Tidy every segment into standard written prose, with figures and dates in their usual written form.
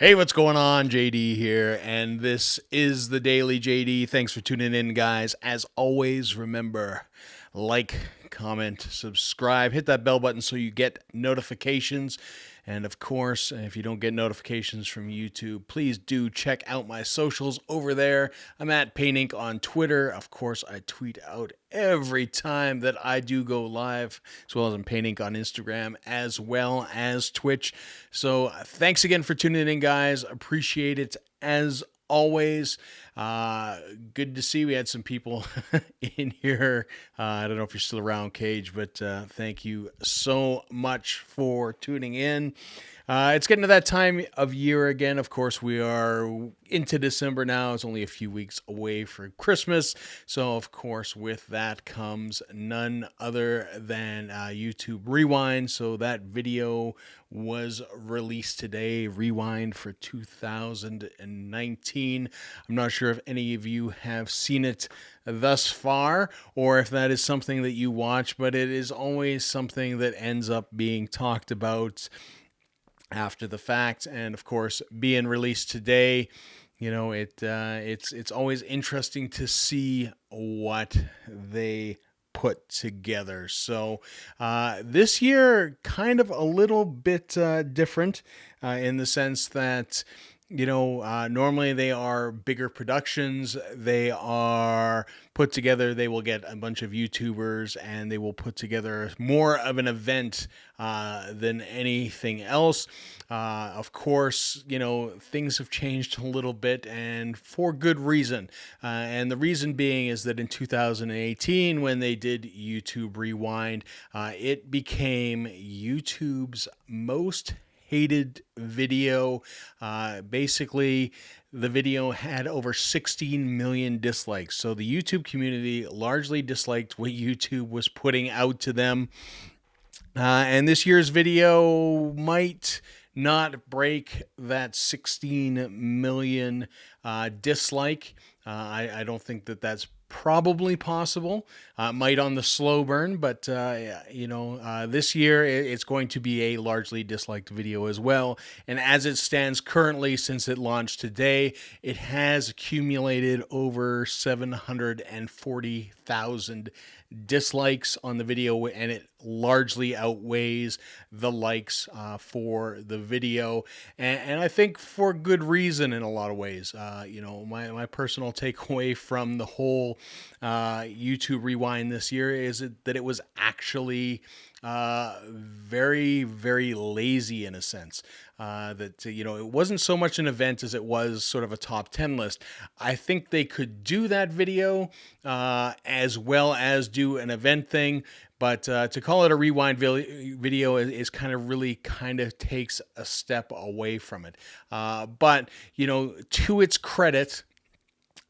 Hey, what's going on? JD here, and this is the Daily JD. Thanks for tuning in, guys. As always, remember, like, comment, subscribe, hit that bell button so you get notifications. And of course, if you don't get notifications from YouTube, please do check out my socials over there. I'm at Paint Inc. on Twitter. Of course, I tweet out every time that I do go live, as well as I'm Paint Inc. on Instagram, as well as Twitch. So thanks again for tuning in, guys. Appreciate it as always. Good to see we had some people in here. I don't know if you're still around, Cage, but thank you so much for tuning in. It's getting to that time of year again. Of course, we are into December now. It's only a few weeks away for Christmas. So, of course, with that comes none other than YouTube Rewind. So that video was released today, Rewind for 2019. I'm not sure if any of you have seen it thus far or if that is something that you watch, but it is always something that ends up being talked about after the fact, and of course being released today. You know, it's always interesting to see what they put together. So this year kind of a little bit different in the sense that normally they are bigger productions. They are put together. They will get a bunch of YouTubers and they will put together more of an event than anything else. Of course, things have changed a little bit and for good reason. And the reason being is that in 2018, when they did YouTube Rewind, it became YouTube's most hated video. Basically, the video had over 16 million dislikes. So the YouTube community largely disliked what YouTube was putting out to them. And this year's video might not break that 16 million dislike. I don't think that that's probably possible. Might on the slow burn, but this year it's going to be a largely disliked video as well. And as it stands currently, since it launched today, it has accumulated over 740,000 dislikes on the video, and it largely outweighs the likes for the video, and I think for good reason in a lot of ways. My personal takeaway from the whole YouTube Rewind this year is that it was actually very, very lazy in a sense. It wasn't so much an event as it was sort of a top 10 list. I think they could do that video as well as do an event thing, but to call it a rewind video is kind of takes a step away from it. But to its credit,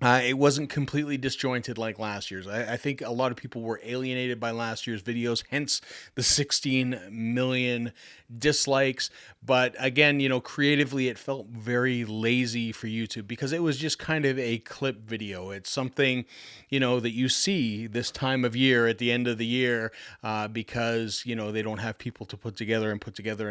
it wasn't completely disjointed like last year's. I think a lot of people were alienated by last year's videos, hence the 16 million dislikes. But again, creatively, it felt very lazy for YouTube because it was just kind of a clip video. It's something, that you see this time of year at the end of the year because, they don't have people to put together an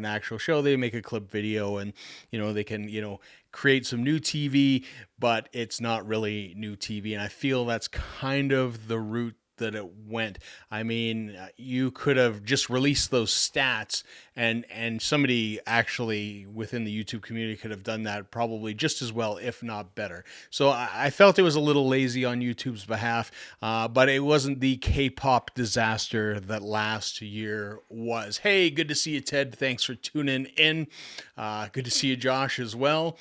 actual show. They make a clip video and, they can, create some new TV, but it's not really new TV. And I feel that's kind of the route that it went. I mean, you could have just released those stats and somebody actually within the YouTube community could have done that probably just as well, if not better. So I felt it was a little lazy on YouTube's behalf, but it wasn't the K-pop disaster that last year was. Hey, good to see you, Ted. Thanks for tuning in. Good to see you, Josh, as well.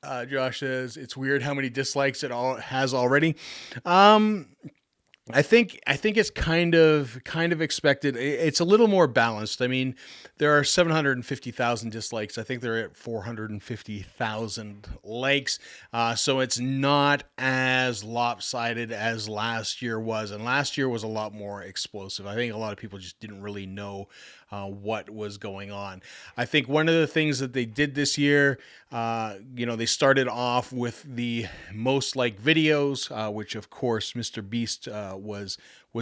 Josh says it's weird how many dislikes it all has already. I think it's kind of expected. It's a little more balanced. I mean, there are 750,000 dislikes. I think they're at 450,000 likes. So it's not as lopsided as last year was. And last year was a lot more explosive. I think a lot of people just didn't really know what was going on. I think one of the things that they did this year, they started off with the most liked videos, which of course Mr. Beast was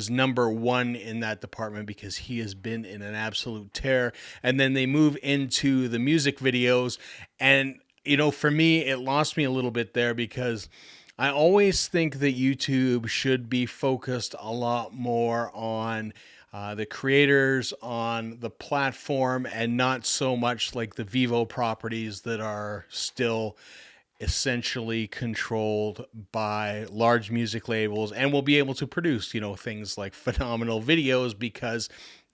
number one in that department because he has been in an absolute tear. And then they move into the music videos, and for me, it lost me a little bit there because I always think that YouTube should be focused a lot more on the creators on the platform and not so much like the Vivo properties that are still essentially controlled by large music labels and will be able to produce, things like phenomenal videos because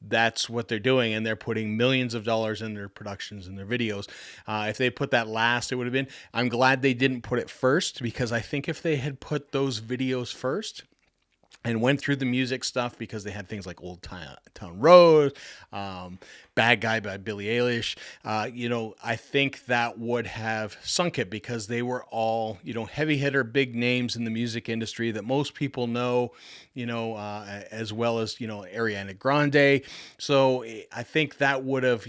that's what they're doing, and they're putting millions of dollars in their productions and their videos. If they put that last, it would have been. I'm glad they didn't put it first, because I think if they had put those videos first and went through the music stuff, because they had things like Old Town Road, Bad Guy by Billie Eilish, I think that would have sunk it, because they were all, heavy hitter, big names in the music industry that most people know, as well as, Ariana Grande. So I think that would have,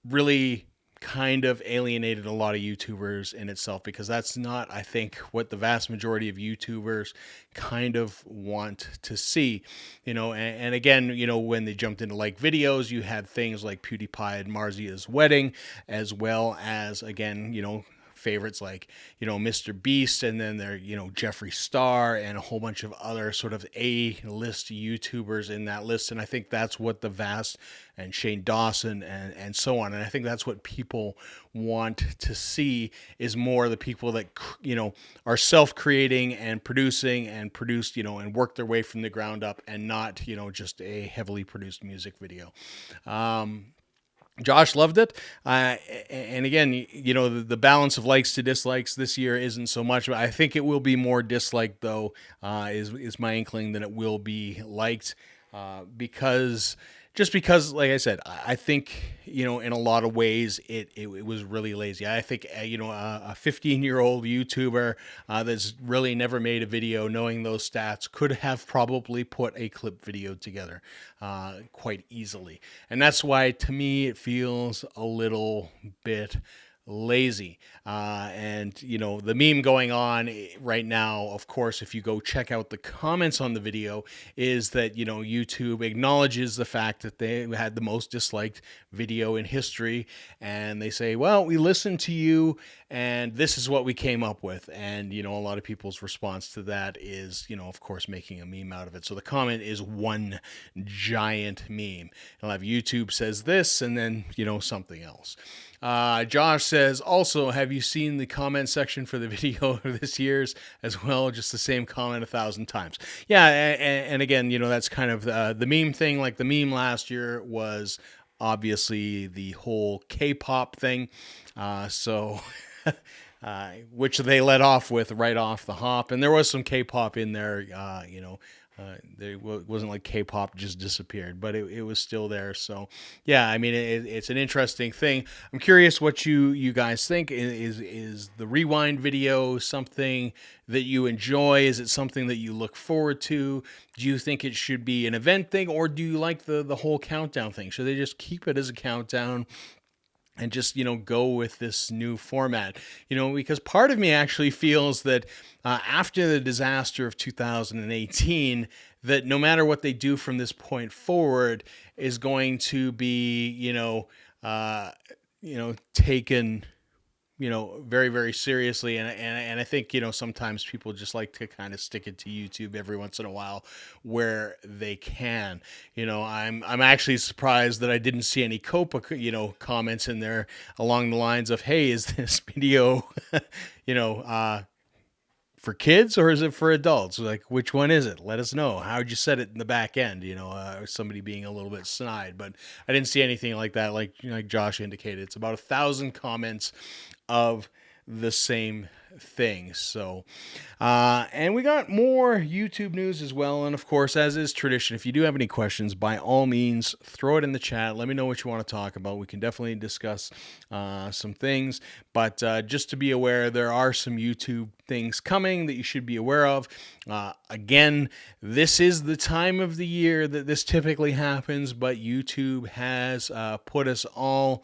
really kind of alienated a lot of YouTubers in itself, because that's not, I think, what the vast majority of YouTubers kind of want to see, and again, when they jumped into like videos, you had things like PewDiePie and Marzia's wedding, as well as, again, favorites like, Mr. Beast, and then there, Jeffree Star, and a whole bunch of other sort of A-list YouTubers in that list. And I think that's what the vast, and Shane Dawson, and so on. And I think that's what people want to see, is more of the people that, are self-creating and producing and produced, and work their way from the ground up, and not, just a heavily produced music video. Josh loved it. And again, the balance of likes to dislikes this year isn't so much. I think it will be more disliked, though, is my inkling, than it will be liked, because like I said, I think, in a lot of ways, it was really lazy. I think, a 15-year-old YouTuber that's really never made a video, knowing those stats, could have probably put a clip video together quite easily. And that's why, to me, it feels a little bit lazy. And the meme going on right now, of course, if you go check out the comments on the video, is that YouTube acknowledges the fact that they had the most disliked video in history, and they say, well, we listened to you and this is what we came up with. And a lot of people's response to that is, of course, making a meme out of it. So the comment is one giant meme. I'll have YouTube says this, and then something else. Josh says, also, have you seen the comment section for the video this year's as well? Just the same comment 1,000 times. Yeah, and again, that's kind of the meme thing. Like, the meme last year was obviously the whole K-pop thing. Which they let off with right off the hop. And there was some K-pop in there, wasn't like K-pop just disappeared, but it was still there. So yeah, I mean, it's an interesting thing. I'm curious what you guys think. Is the rewind video something that you enjoy? Is it something that you look forward to? Do you think it should be an event thing, or do you like the whole countdown thing? Should they just keep it as a countdown and just, go with this new format? Because part of me actually feels that after the disaster of 2018, that no matter what they do from this point forward is going to be, taken, very, very seriously. And I think, sometimes people just like to kind of stick it to YouTube every once in a while where they can. I'm actually surprised that I didn't see any Copa, comments in there along the lines of, hey, is this video, for kids, or is it for adults? Like, which one is it? Let us know. How'd you set it in the back end? Somebody being a little bit snide, but I didn't see anything like that. Like Josh indicated, it's about 1,000 comments of the same thing. So, and we got more YouTube news as well. And of course, as is tradition, if you do have any questions, by all means, throw it in the chat. Let me know what you want to talk about. We can definitely discuss some things. But just to be aware, there are some YouTube things coming that you should be aware of. Again, this is the time of the year that this typically happens, but YouTube has put us all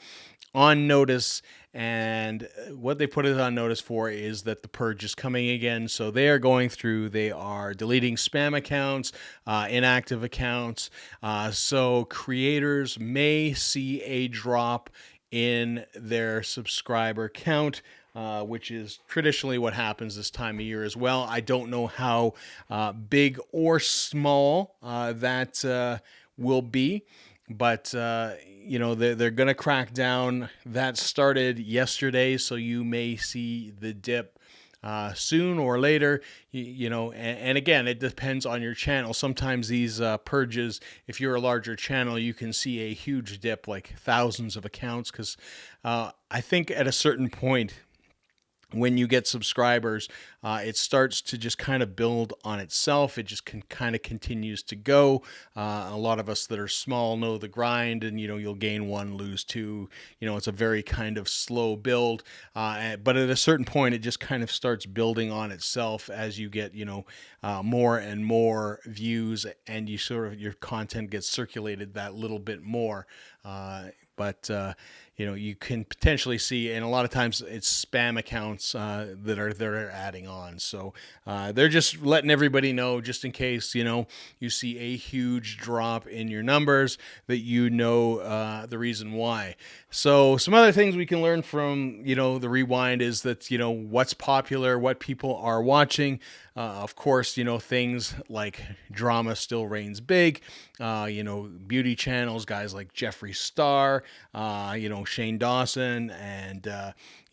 on notice. And what they put it on notice for is that the purge is coming again. So they are going through, they are deleting spam accounts, inactive accounts. So creators may see a drop in their subscriber count which is traditionally what happens this time of year as well. I don't know how big or small that will be, but they're going to crack down. That started yesterday, so you may see the dip soon or later, and again, it depends on your channel. Sometimes these purges, if you're a larger channel, you can see a huge dip, like thousands of accounts, because I think at a certain point, when you get subscribers, it starts to just kind of build on itself. It just kind of continues to go. A lot of us that are small know the grind, and you'll gain one, lose two. It's a very kind of slow build, but at a certain point, it just kind of starts building on itself as you get more and more views, and your content gets circulated that little bit more. But you can potentially see, and a lot of times it's spam accounts that are adding on. So they're just letting everybody know, just in case you see a huge drop in your numbers, that the reason why. So some other things we can learn from the rewind is that what's popular, what people are watching. Of course, things like drama still reigns big. Beauty channels, guys like Jeffree Star, Shane Dawson, and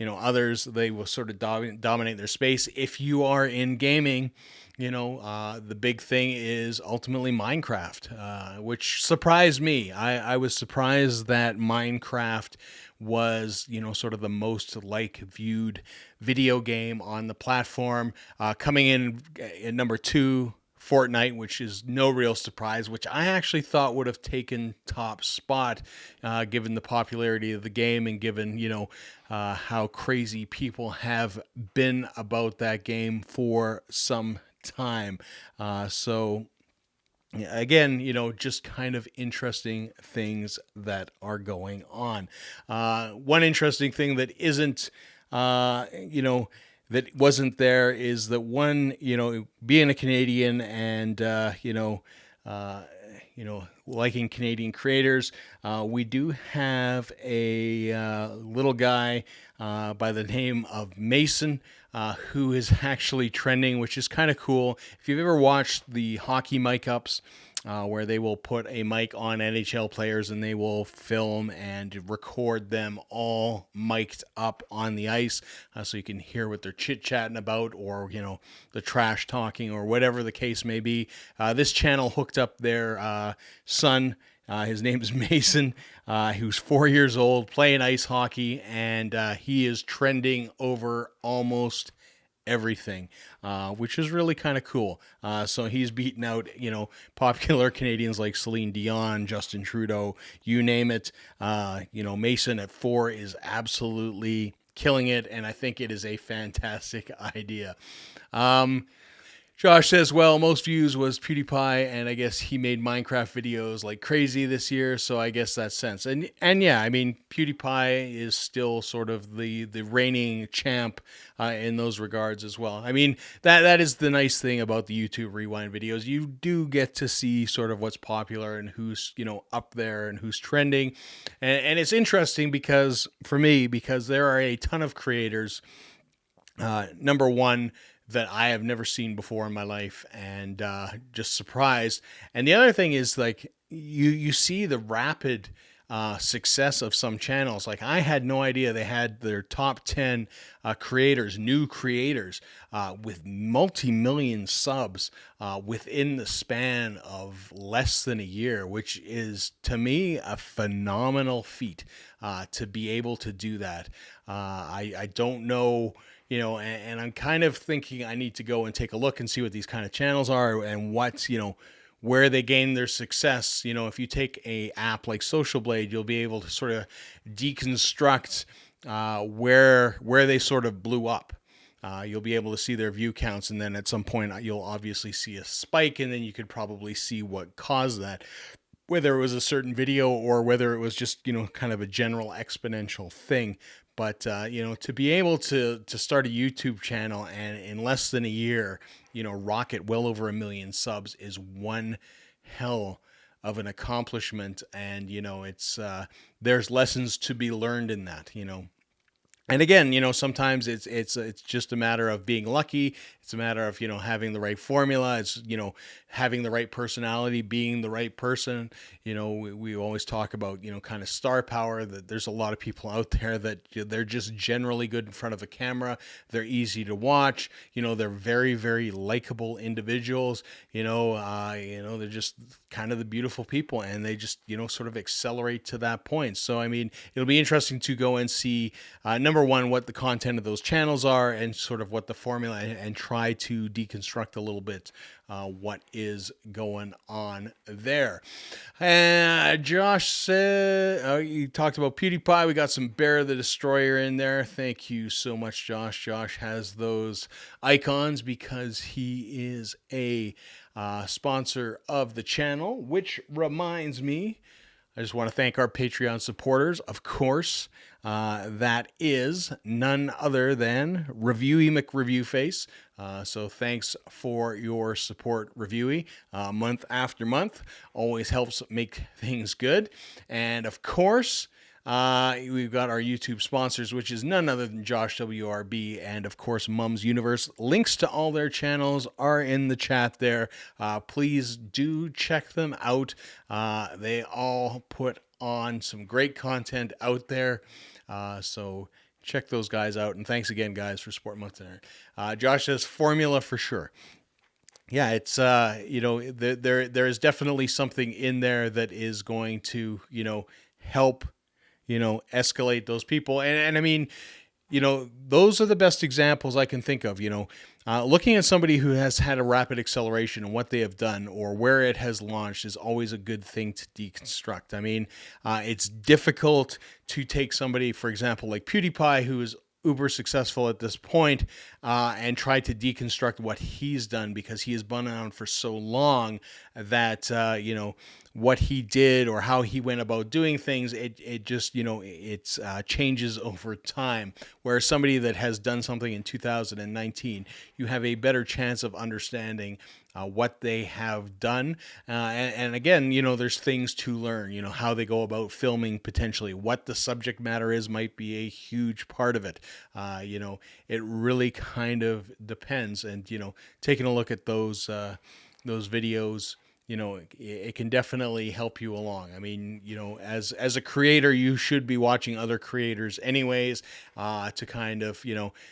others. They will sort of dominate their space. If you are in gaming, the big thing is ultimately Minecraft, which surprised me. I was surprised that Minecraft was, sort of the most viewed video game on the platform. Coming in at number 2, Fortnite, which is no real surprise, which I actually thought would have taken top spot, given the popularity of the game and given, how crazy people have been about that game for some time. So again, just kind of interesting things that are going on. One interesting thing that isn't, that wasn't there is that one, being a Canadian and, liking Canadian creators, we do have a little guy by the name of Mason, who is actually trending, which is kind of cool. If you've ever watched the hockey mic ups, where they will put a mic on NHL players and they will film and record them all mic'd up on the ice, so you can hear what they're chit-chatting about, or the trash talking, or whatever the case may be. This channel hooked up their son. His name is Mason. Who's 4 years old, playing ice hockey, and he is trending over almost everything, which is really kind of cool. So he's beaten out, popular Canadians like Celine Dion, Justin Trudeau, you name it. Mason at 4 is absolutely killing it, and I think it is a fantastic idea. Josh says, well, most views was PewDiePie, and I guess he made Minecraft videos like crazy this year, so I guess that's sense. And yeah, I mean, PewDiePie is still sort of the reigning champ in those regards as well. I mean, that is the nice thing about the YouTube Rewind videos. You do get to see sort of what's popular and who's, up there and who's trending. And it's interesting because there are a ton of creators, number one, that I have never seen before in my life, and just surprised. And the other thing is, like, you see the rapid success of some channels. Like, I had no idea they had their top 10 creators, new creators, with multi-million subs within the span of less than a year, which is, to me, a phenomenal feat to be able to do that. I don't know. And I'm kind of thinking I need to go and take a look and see what these kind of channels are and what's, where they gain their success. If you take a app like Social Blade, you'll be able to sort of deconstruct where they sort of blew up. You'll be able to see their view counts, and then at some point you'll obviously see a spike, and then you could probably see what caused that, whether it was a certain video or whether it was just, kind of a general exponential thing. But, to be able to start a YouTube channel and in less than a year, rocket well over 1 million subs is one hell of an accomplishment. And, it's, there's lessons to be learned in that, And again, sometimes it's just a matter of being lucky. It's a matter of having the right formula. It's having the right personality, being the right person. We always talk about kind of star power. That there's a lot of people out there that they're just generally good in front of a camera. They're easy to watch. They're very, very likable individuals. They're just kind of the beautiful people, and they just sort of accelerate to that point. So I mean, it'll be interesting to go and see number one, what the content of those channels are, and sort of what the formula, and try to deconstruct a little bit what is going on there. And Josh said, you talked about PewDiePie. We got some Bear the Destroyer in there. Thank you so much, Josh. Josh has those icons because he is a sponsor of the channel, which reminds me, I just want to thank our Patreon supporters, of course. That is none other than Reviewy McReviewface. So thanks for your support, Reviewy, month after month. Always helps make things good. And of course, we've got our YouTube sponsors, which is none other than Josh WRB and, of course, Mum's Universe. Links to all their channels are in the chat there. Please do check them out. They all put on some great content out there. So check those guys out. And thanks again, guys, for supporting Month Dinner. Josh says formula for sure. Yeah, it's there is definitely something in there that is going to help escalate those people. And I mean, those are the best examples I can think of. Looking at somebody who has had a rapid acceleration and what they have done or where it has launched is always a good thing to deconstruct. I mean, it's difficult to take somebody, for example, like PewDiePie, who is uber successful at this point, and try to deconstruct what he's done, because he has been on for so long that what he did or how he went about doing things, it just it's changes over time. Whereas somebody that has done something in 2019, you have a better chance of understanding what they have done. And again, there's things to learn, how they go about filming, potentially what the subject matter is might be a huge part of it. It really kind of depends. And, taking a look at those videos, it can definitely help you along. I mean, as a creator, you should be watching other creators anyways, to kind of,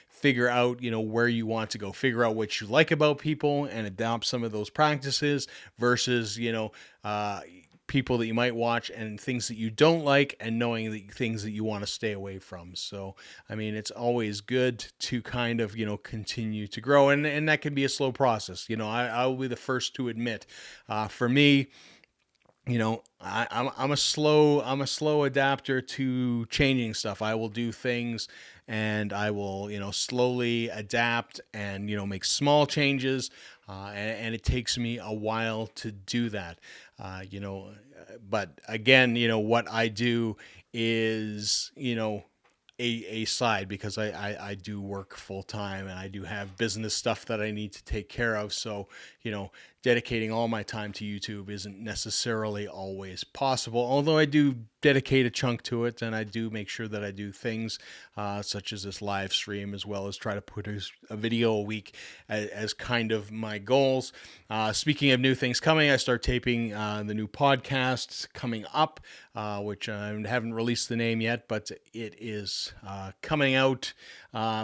figure out, where you want to go, figure out what you like about people and adopt some of those practices versus, people that you might watch and things that you don't like, and knowing the things that you want to stay away from. So, I mean, it's always good to kind of, continue to grow, and that can be a slow process. I will be the first to admit, for me, I'm a slow adapter to changing stuff. I will do things and I will, slowly adapt and, make small changes. And it takes me a while to do that. But again, what I do is, a side, because I do work full time and I do have business stuff that I need to take care of. So, dedicating all my time to YouTube isn't necessarily always possible, although I do dedicate a chunk to it, and I do make sure that I do things such as this live stream, as well as try to put a video a week as kind of my goals. Speaking of new things coming, I start taping the new podcast coming up, which I haven't released the name yet, but it is coming out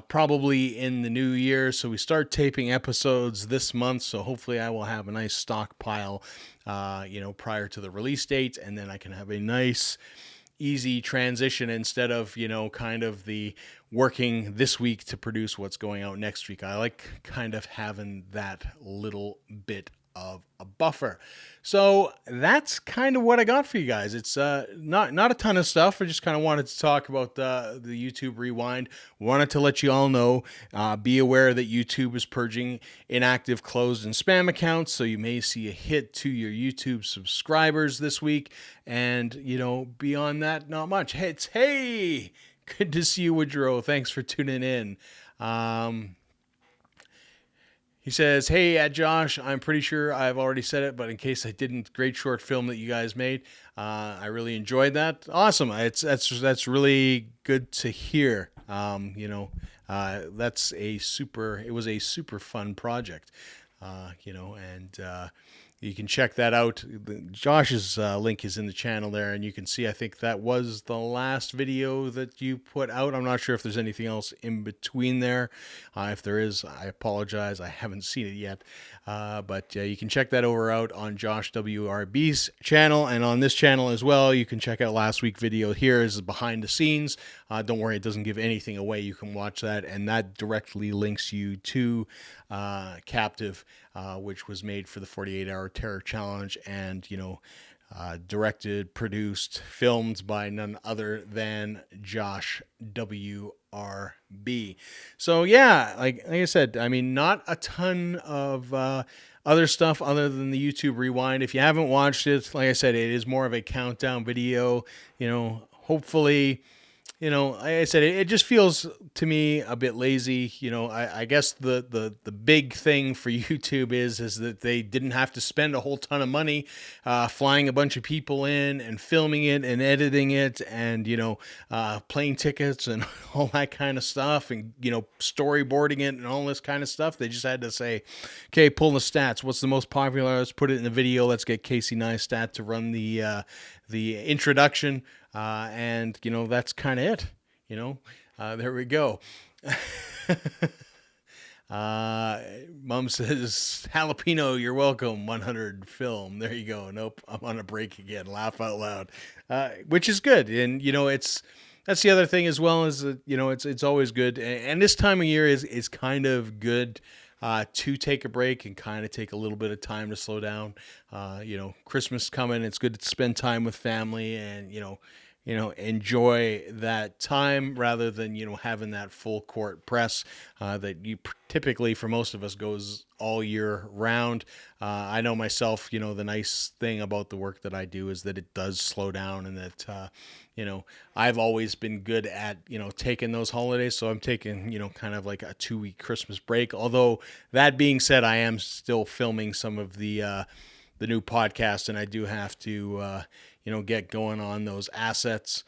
probably in the new year. So we start taping episodes this month, so hopefully I will have a nice stockpile prior to the release date, and then I can have a nice easy transition instead of kind of the working this week to produce what's going out next week. I like kind of having that little bit of a buffer. So that's kind of what I got for you guys. It's not a ton of stuff. I just kind of wanted to talk about the YouTube Rewind. Wanted to let you all know, be aware that YouTube is purging inactive, closed, and spam accounts. So you may see a hit to your YouTube subscribers this week. And, beyond that, not much. Hey, good to see you, Woodrow. Thanks for tuning in. He says, "Hey, at Josh, I'm pretty sure I've already said it, but in case I didn't, great short film that you guys made. I really enjoyed that. Awesome. That's really good to hear. That's a super. It was a super fun project. And you can check that out. Josh's link is in the channel there, and you can see, I think that was the last video that you put out. I'm not sure if there's anything else in between there. If there is, I apologize. I haven't seen it yet. But you can check that out on Josh WRB's channel, and on this channel as well. You can check out last week's video. Here is behind the scenes. Don't worry, it doesn't give anything away. You can watch that, and that directly links you to Captive, which was made for the 48-hour terror challenge, and directed, produced, filmed by none other than Josh WRB. So yeah, like I said, I mean, not a ton of other stuff other than the YouTube Rewind. If you haven't watched it, like I said, it is more of a countdown video. Hopefully, like I said, it just feels to me a bit lazy. I guess the big thing for YouTube is that they didn't have to spend a whole ton of money flying a bunch of people in and filming it and editing it and, plane tickets and all that kind of stuff and, storyboarding it and all this kind of stuff. They just had to say, okay, pull the stats. What's the most popular? Let's put it in the video. Let's get Casey Neistat to run the introduction. And that's kind of it. There we go. Mom says, jalapeno, you're welcome. 100 film. There you go. Nope, I'm on a break again. Laugh out loud, which is good. And that's the other thing as well, is that it's always good. And this time of year is kind of good to take a break and kind of take a little bit of time to slow down. Christmas coming. It's good to spend time with family and enjoy that time rather than, having that full court press that typically for most of us goes all year round. I know myself, the nice thing about the work that I do is that it does slow down, and that, I've always been good at, taking those holidays. So I'm taking, kind of like a 2-week Christmas break. Although that being said, I am still filming some of the new podcast, and I do have to, get going on those assets.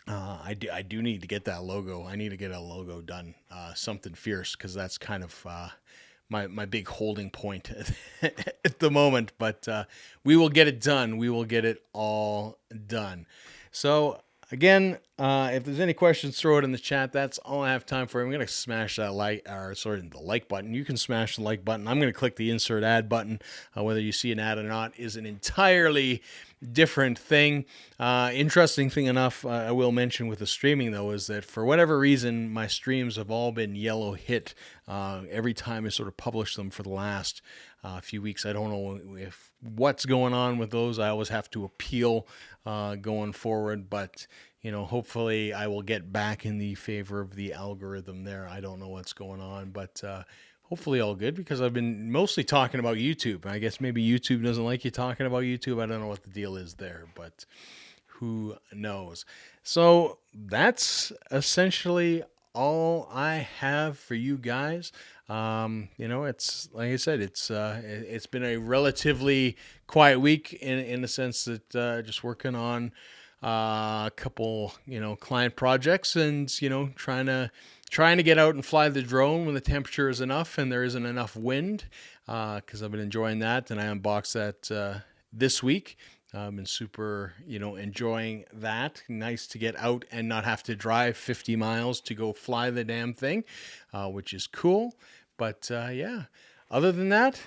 I do need to get that logo. I need to get a logo done, something fierce, because that's kind of my big holding point at the moment. But we will get it done. We will get it all done. So again, if there's any questions, throw it in the chat. That's all I have time for. I'm going to smash that the like button. You can smash the like button. I'm going to click the insert ad button. Whether you see an ad or not is an entirely different thing. Interesting thing enough, I will mention with the streaming though, is that for whatever reason, my streams have all been yellow hit every time I sort of publish them for the last few weeks. I don't know what's going on with those. I always have to appeal going forward, but hopefully I will get back in the favor of the algorithm there. I don't know what's going on, but hopefully all good, because I've been mostly talking about YouTube. I guess maybe YouTube doesn't like you talking about YouTube. I don't know what the deal is there, but who knows? So that's essentially all I have for you guys. It's like I said, it's been a relatively quiet week in the sense that just working on a couple client projects, and trying to get out and fly the drone when the temperature is enough and there isn't enough wind, because I've been enjoying that, and I unboxed that this week. I've been super enjoying that. Nice to get out and not have to drive 50 miles to go fly the damn thing, which is cool. But yeah, other than that,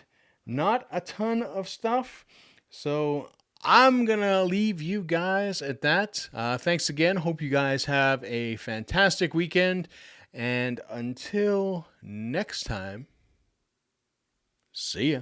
not a ton of stuff. So I'm going to leave you guys at that. Thanks again. Hope you guys have a fantastic weekend. And until next time, see ya.